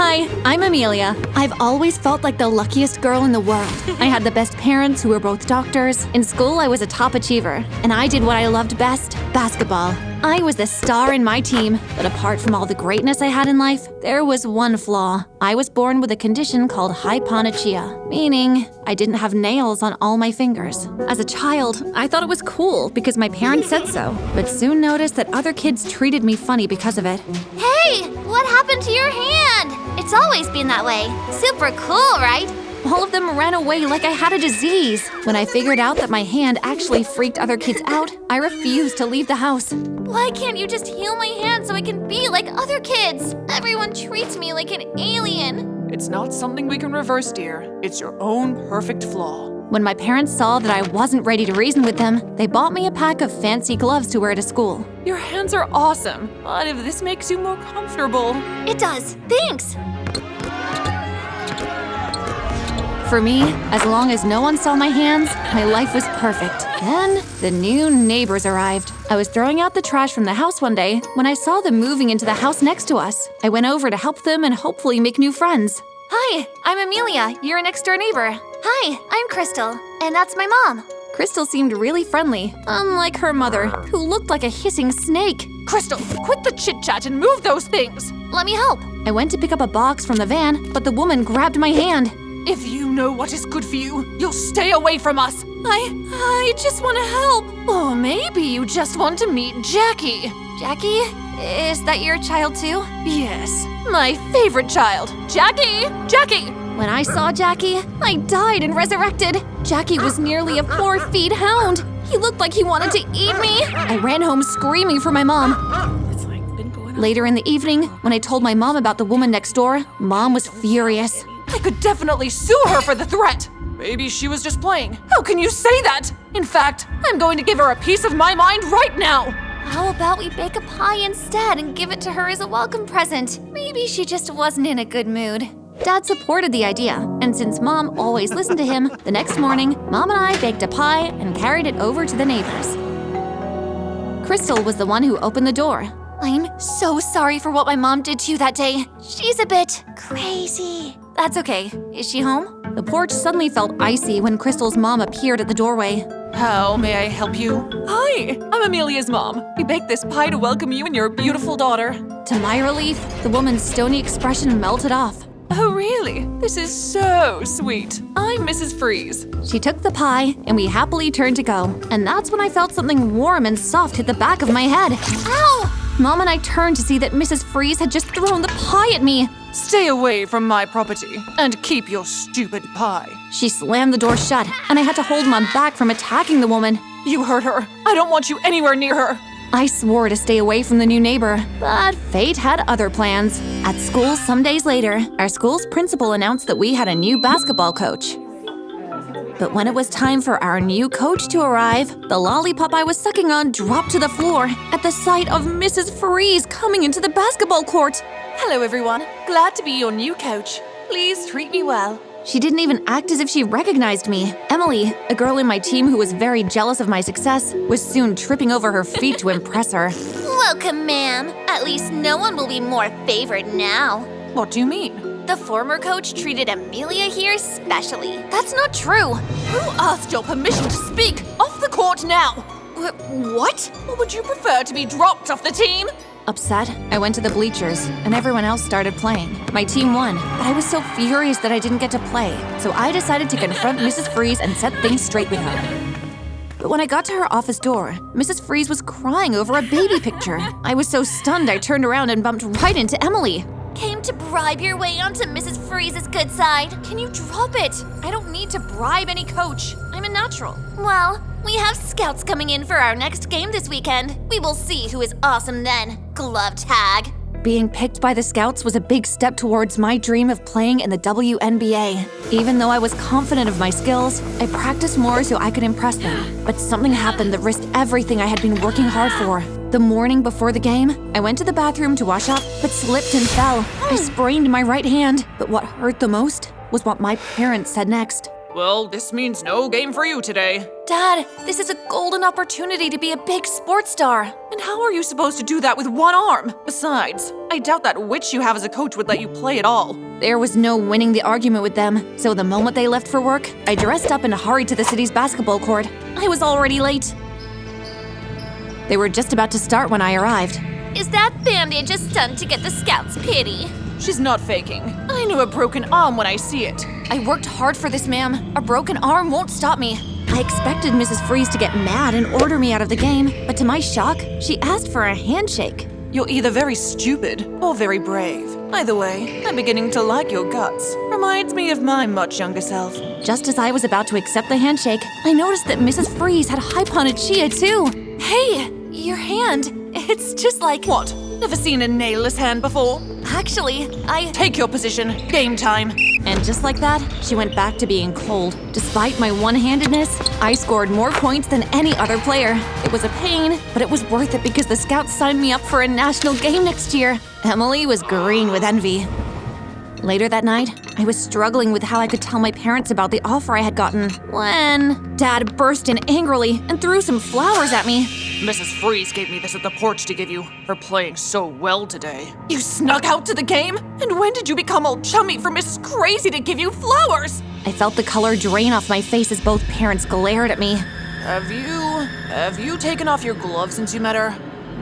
Hi, I'm Amelia. I've always felt like the luckiest girl in the world. I had the best parents who were both doctors. In school, I was a top achiever, and I did what I loved best, basketball. I was the star in my team, but apart from all the greatness I had in life, there was one flaw. I was born with a condition called hyponachia, meaning I didn't have nails on all my fingers. As a child, I thought it was cool because my parents said so, but soon noticed that other kids treated me funny because of it. Hey, what happened to your hand? It's always been that way. Super cool, right? All of them ran away like I had a disease. When I figured out that my hand actually freaked other kids out, I refused to leave the house. Why can't you just heal my hand so I can be like other kids? Everyone treats me like an alien. It's not something we can reverse, dear. It's your own perfect flaw. When my parents saw that I wasn't ready to reason with them, they bought me a pack of fancy gloves to wear to school. Your hands are awesome, but if this makes you more comfortable… It does. Thanks. For me, as long as no one saw my hands, my life was perfect. Then, the new neighbors arrived. I was throwing out the trash from the house one day when I saw them moving into the house next to us. I went over to help them and hopefully make new friends. Hi, I'm Amelia, your next-door neighbor. Hi, I'm Crystal, and that's my mom. Crystal seemed really friendly, unlike her mother, who looked like a hissing snake. Crystal, quit the chit-chat and move those things! Let me help. I went to pick up a box from the van, but the woman grabbed my hand. If you know what is good for you, you'll stay away from us. I just want to help. Or maybe you just want to meet Jackie. Jackie? Is that your child too? Yes, my favorite child. Jackie! Jackie! When I saw Jackie, I died and resurrected. Jackie was nearly a 4-foot hound. He looked like he wanted to eat me. I ran home screaming for my mom. Later in the evening, when I told my mom about the woman next door, Mom was furious. I could definitely sue her for the threat. Maybe she was just playing. How can you say that? In fact, I'm going to give her a piece of my mind right now. How about we bake a pie instead and give it to her as a welcome present? Maybe she just wasn't in a good mood. Dad supported the idea, and since Mom always listened to him, the next morning, Mom and I baked a pie and carried it over to the neighbors. Crystal was the one who opened the door. I'm so sorry for what my mom did to you that day. She's a bit crazy. That's okay. Is she home? The porch suddenly felt icy when Crystal's mom appeared at the doorway. How may I help you? Hi, I'm Amelia's mom. We baked this pie to welcome you and your beautiful daughter. To my relief, the woman's stony expression melted off. Oh, really? This is so sweet. I'm Mrs. Freeze. She took the pie, and we happily turned to go. And that's when I felt something warm and soft hit the back of my head. Ow! Mom and I turned to see that Mrs. Freeze had just thrown the pie at me. Stay away from my property and keep your stupid pie. She slammed the door shut, and I had to hold Mom back from attacking the woman. You hurt her. I don't want you anywhere near her. I swore to stay away from the new neighbor, but fate had other plans. At school some days later, our school's principal announced that we had a new basketball coach. But when it was time for our new coach to arrive, the lollipop I was sucking on dropped to the floor at the sight of Mrs. Freeze coming into the basketball court. Hello, everyone. Glad to be your new coach. Please treat me well. She didn't even act as if she recognized me. Emily, a girl in my team who was very jealous of my success, was soon tripping over her feet to impress her. Welcome, ma'am. At least no one will be more favored now. What do you mean? The former coach treated Amelia here specially. That's not true. Who asked your permission to speak? Off the court now! What? Or would you prefer to be dropped off the team? Upset, I went to the bleachers, and everyone else started playing. My team won, but I was so furious that I didn't get to play, so I decided to confront Mrs. Freeze and set things straight with her. But when I got to her office door, Mrs. Freeze was crying over a baby picture. I was so stunned I turned around and bumped right into Emily. Came to bribe your way onto Mrs. Freeze's good side. Can you drop it? I don't need to bribe any coach. I'm a natural. Well, we have scouts coming in for our next game this weekend. We will see who is awesome then. Glove tag. Being picked by the Scouts was a big step towards my dream of playing in the WNBA. Even though I was confident of my skills, I practiced more so I could impress them. But something happened that risked everything I had been working hard for. The morning before the game, I went to the bathroom to wash up, but slipped and fell. I sprained my right hand, but what hurt the most was what my parents said next. Well, this means no game for you today. Dad, this is a golden opportunity to be a big sports star. And how are you supposed to do that with one arm? Besides, I doubt that witch you have as a coach would let you play at all. There was no winning the argument with them, so the moment they left for work, I dressed up and hurried to the city's basketball court. I was already late. They were just about to start when I arrived. Is that bandage a stunt to get the scouts' pity? She's not faking. I knew a broken arm when I see it. I worked hard for this, ma'am. A broken arm won't stop me. I expected Mrs. Freeze to get mad and order me out of the game, but to my shock, she asked for a handshake. You're either very stupid or very brave. Either way, I'm beginning to like your guts. Reminds me of my much younger self. Just as I was about to accept the handshake, I noticed that Mrs. Freeze had Hyponachia too. Hey, your hand. It's just like… What? Never seen a nailless hand before? Actually, Take your position. Game time. And just like that, she went back to being cold. Despite my one-handedness, I scored more points than any other player. It was a pain, but it was worth it because the scouts signed me up for a national game next year. Emily was green with envy. Later that night, I was struggling with how I could tell my parents about the offer I had gotten when Dad burst in angrily and threw some flowers at me. Mrs. Freeze gave me this at the porch to give you for playing so well today. You snuck out to the game? And when did you become all chummy for Mrs. Crazy to give you flowers? I felt the color drain off my face as both parents glared at me. Have you taken off your gloves since you met her?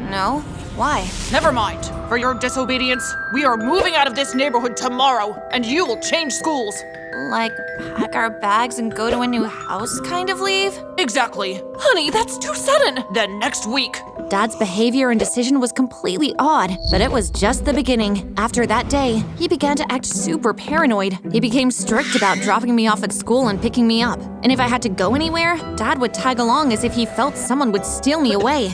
No? Why? Never mind. For your disobedience, we are moving out of this neighborhood tomorrow, and you will change schools. Like, pack our bags and go to a new house kind of leave? Exactly. Honey, that's too sudden. Then next week. Dad's behavior and decision was completely odd, but it was just the beginning. After that day, he began to act super paranoid. He became strict about dropping me off at school and picking me up. And if I had to go anywhere, Dad would tag along as if he felt someone would steal me away.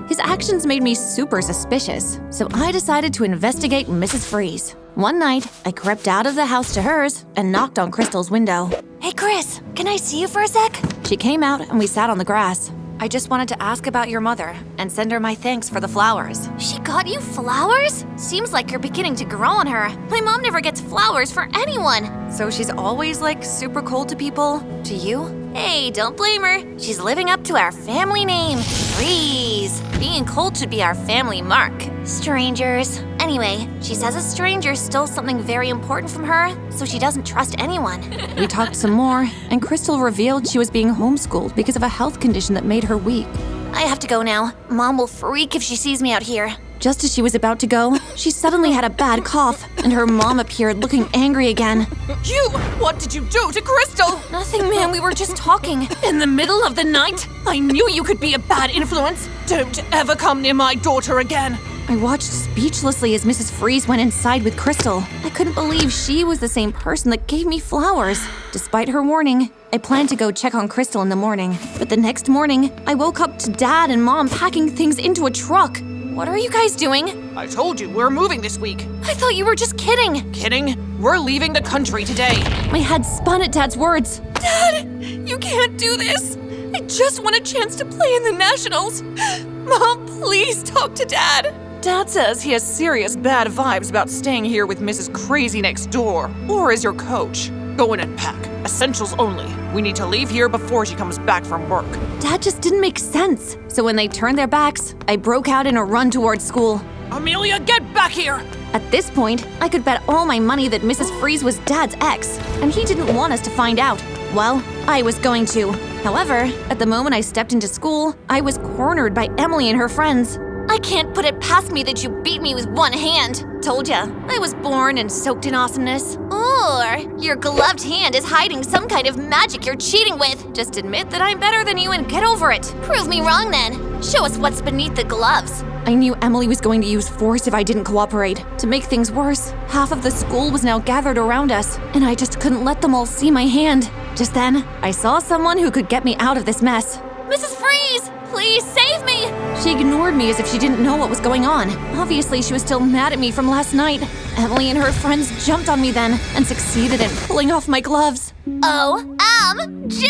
His actions made me super suspicious, so I decided to investigate Mrs. Freeze. One night, I crept out of the house to hers and knocked on Crystal's window. Hey, Chris, can I see you for a sec? She came out and we sat on the grass. I just wanted to ask about your mother and send her my thanks for the flowers. She got you flowers? Seems like you're beginning to grow on her. My mom never gets flowers for anyone. So she's always like super cold to people? To you? Hey, don't blame her. She's living up to our family name, Freeze. Being cold should be our family mark. Strangers. Anyway, she says a stranger stole something very important from her, so she doesn't trust anyone. We talked some more, and Crystal revealed she was being homeschooled because of a health condition that made her weak. I have to go now. Mom will freak if she sees me out here. Just as she was about to go, she suddenly had a bad cough, and her mom appeared looking angry again. You! What did you do to Crystal? Nothing, ma'am. We were just talking. In the middle of the night? I knew you could be a bad influence. Don't ever come near my daughter again. I watched speechlessly as Mrs. Freeze went inside with Crystal. I couldn't believe she was the same person that gave me flowers. Despite her warning, I planned to go check on Crystal in the morning. But the next morning, I woke up to Dad and Mom packing things into a truck. What are you guys doing? I told you, we're moving this week. I thought you were just kidding. Kidding? We're leaving the country today. My head spun at Dad's words. Dad, you can't do this. I just want a chance to play in the Nationals. Mom, please talk to Dad. Dad says he has serious bad vibes about staying here with Mrs. Crazy next door, or as your coach. Go in and pack. Essentials only. We need to leave here before she comes back from work. Dad just didn't make sense. So when they turned their backs, I broke out in a run towards school. Amelia, get back here! At this point, I could bet all my money that Mrs. Freeze was Dad's ex, and he didn't want us to find out. Well, I was going to. However, at the moment I stepped into school, I was cornered by Emily and her friends. I can't put it past me that you beat me with one hand. Told ya, I was born and soaked in awesomeness. Or your gloved hand is hiding some kind of magic you're cheating with. Just admit that I'm better than you and get over it. Prove me wrong then. Show us what's beneath the gloves. I knew Emily was going to use force if I didn't cooperate. To make things worse, half of the school was now gathered around us, and I just couldn't let them all see my hand. Just then, I saw someone who could get me out of this mess. Mrs. Freeze, please save me! She ignored me as if she didn't know what was going on. Obviously, she was still mad at me from last night. Emily and her friends jumped on me then and succeeded in pulling off my gloves. OMG!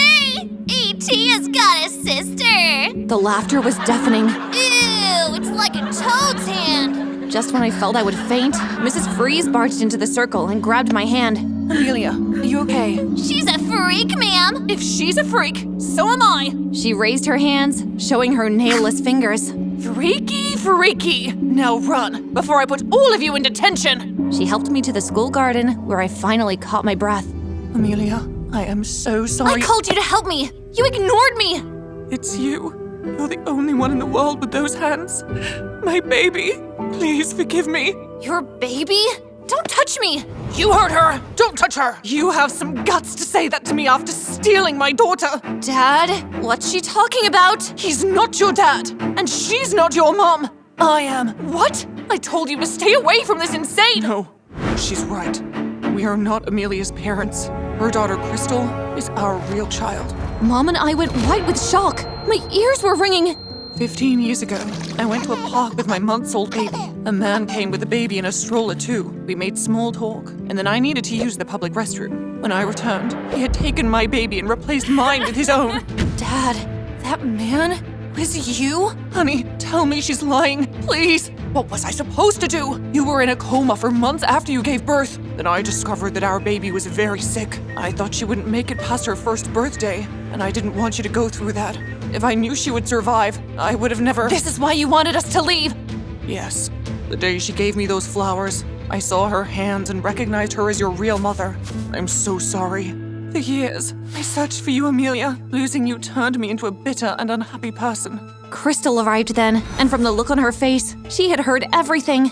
E.T. has got a sister! The laughter was deafening. Ew, it's like a toad's hand! Just when I felt I would faint, Mrs. Freeze barged into the circle and grabbed my hand. Amelia, are you okay? She's a freak, ma'am. If she's a freak, so am I. She raised her hands, showing her nailless fingers. Freaky, freaky. Now run, before I put all of you in detention. She helped me to the school garden, where I finally caught my breath. Amelia, I am so I sorry. called you to help me. You ignored me. It's you. You're the only one in the world with those hands. My baby. Please forgive me. Your baby? Don't touch me. You heard her! Don't touch her! You have some guts to say that to me after stealing my daughter! Dad, what's she talking about? He's not your dad, and she's not your mom! I am. What? I told you to stay away from this insane! No, she's right. We are not Amelia's parents. Her daughter, Crystal, is our real child. Mom and I went white with shock. My ears were ringing. 15 years ago, I went to a park with my months-old baby. A man came with a baby in a stroller too. We made small talk, and then I needed to use the public restroom. When I returned, he had taken my baby and replaced mine with his own. Dad, that man was you? Honey, tell me she's lying, please. What was I supposed to do? You were in a coma for months after you gave birth. Then I discovered that our baby was very sick. I thought she wouldn't make it past her first birthday, and I didn't want you to go through that. If I knew she would survive, I would have never— This is why you wanted us to leave. Yes. The day she gave me those flowers, I saw her hands and recognized her as your real mother. I'm so sorry. For years, I searched for you, Amelia. Losing you turned me into a bitter and unhappy person. Crystal arrived then, and from the look on her face, she had heard everything.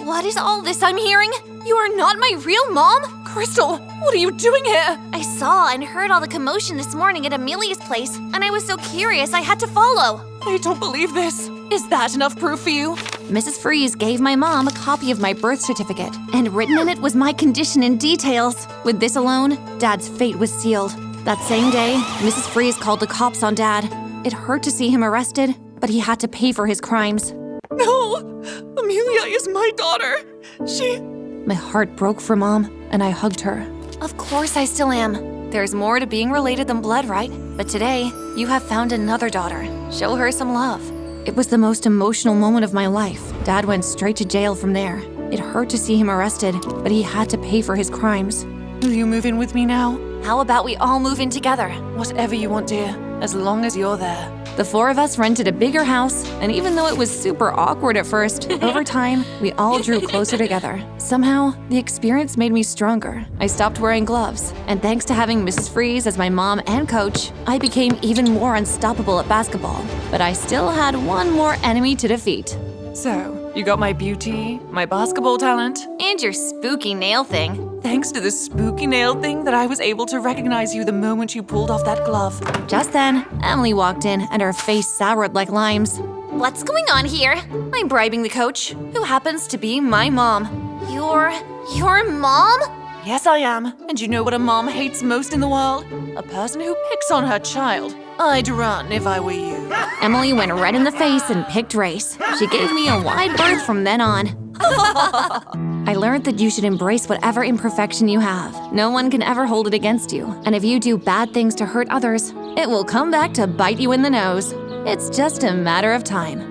What is all this I'm hearing? You are not my real mom? Crystal, what are you doing here? I saw and heard all the commotion this morning at Amelia's place, and I was so curious I had to follow. I don't believe this. Is that enough proof for you? Mrs. Freeze gave my mom a copy of my birth certificate, and written in it was my condition in details. With this alone, Dad's fate was sealed. That same day, Mrs. Freeze called the cops on Dad. It hurt to see him arrested, but he had to pay for his crimes. No! Amelia is my daughter. My heart broke for Mom, and I hugged her. Of course I still am. There's more to being related than blood, right? But today, you have found another daughter. Show her some love. It was the most emotional moment of my life. Dad went straight to jail from there. It hurt to see him arrested, but he had to pay for his crimes. Will you move in with me now? How about we all move in together? Whatever you want, dear, as long as you're there. The four of us rented a bigger house, and even though it was super awkward at first, over time, we all drew closer together. Somehow, the experience made me stronger. I stopped wearing gloves, and thanks to having Mrs. Freeze as my mom and coach, I became even more unstoppable at basketball. But I still had one more enemy to defeat. So, you got my beauty, my basketball talent, And your spooky nail thing. thanks to the spooky nail thing that I was able to recognize you the moment you pulled off that glove. Just then, Emily walked in, and her face soured like limes. What's going on here? I'm bribing the coach, who happens to be my mom. Your mom? Yes, I am. And you know what a mom hates most in the world? A person who picks on her child. I'd run if I were you. Emily went red in the face and picked race. She gave me a wide berth from then on. I learned that you should embrace whatever imperfection you have. No one can ever hold it against you. And if you do bad things to hurt others, it will come back to bite you in the nose. It's just a matter of time.